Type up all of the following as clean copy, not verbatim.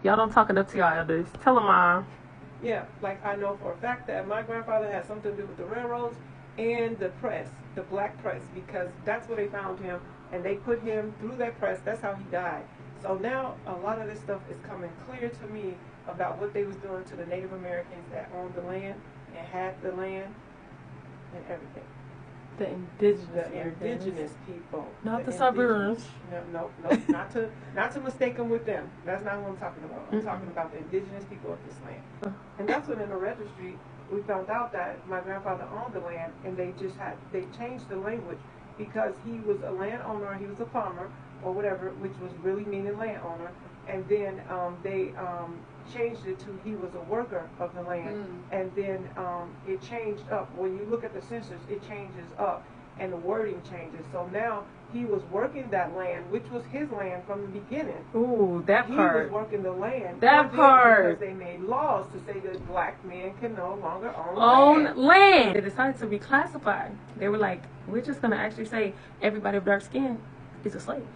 Y'all don't talk enough to y'all elders. Tell them, Ma. Yeah, like I know for a fact that my grandfather had something to do with the railroads and the press, the black press, because that's where they found him, and they put him through that press. That's how he died. So now a lot of this stuff is coming clear to me about what they was doing to the Native Americans that owned the land and had the land and everything. The indigenous. The indigenous people. Not the suburbs. No, not to mistake them with them. That's not what I'm talking about. I'm talking about the indigenous people of this land. And that's when in the registry we found out that my grandfather owned the land, and they changed the language because he was a landowner, he was a farmer or whatever, which was really meaning landowner. And then they changed it to he was a worker of the land. And then it changed up. When you look at the census, it changes up and the wording changes. So now he was working that land, which was his land from the beginning. Ooh, that part. He was working the land. That part. Because they made laws to say that black men can no longer own land. They decided to reclassify. They were like, we're just going to actually say everybody of dark skin is a slave.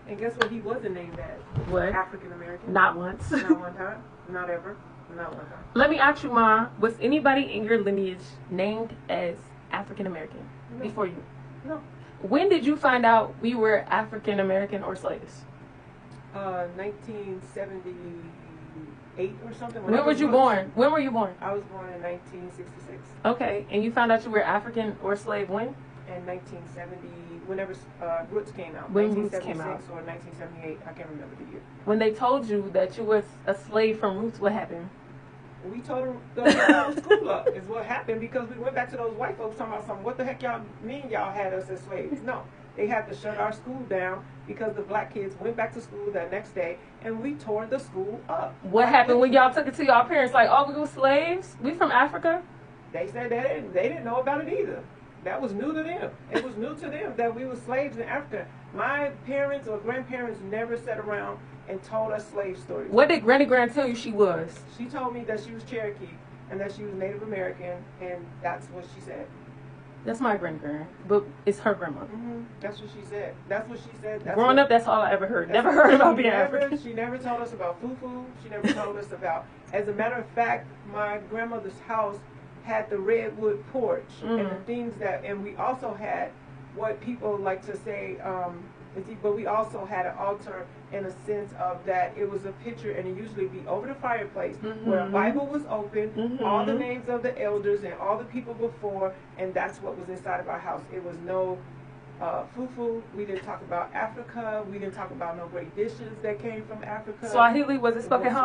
And guess what? He wasn't named as what? African American. Not once. Not one time. Not ever. Not one time. Let me ask you, Ma, was anybody in your lineage named as African American before you? No. When did you find out we were African American or slaves? 1978 or something. When were you born? When were you born? I was born in 1966. Okay, and you found out you were African or slave when? In 1970, whenever Roots came out. When Roots came out. Or 1978, I can't remember the year. When they told you that you was a slave from Roots, what happened? We told them to school up is what happened, because we went back to those white folks talking about something. What the heck y'all mean y'all had us as slaves? No. They had to shut our school down because the black kids went back to school that next day, and we tore the school up. What happened when y'all took it to y'all parents? Like, oh, we were slaves? We from Africa? They said they didn't know about it either. That was new to them. It was new to them that we were slaves in Africa. My parents or grandparents never sat around and told us slave stories. What did Granny Grand tell you she was? She told me that she was Cherokee and that she was Native American, and that's what she said. That's my Granny Grand, but it's her grandma. That's what she said. That's what she said. Growing up, that's all I ever heard. Never heard about being African. She never told us about fufu. She never told us about. As a matter of fact, my grandmother's house had the redwood porch and the things that, and we also had what people like to say, but we also had an altar in a sense of that it was a picture, and it usually be over the fireplace where a Bible was open, all the names of the elders and all the people before, and that's what was inside of our house. It was no fufu. We didn't talk about Africa. We didn't talk about no great dishes that came from Africa. Swahili was it spoken home?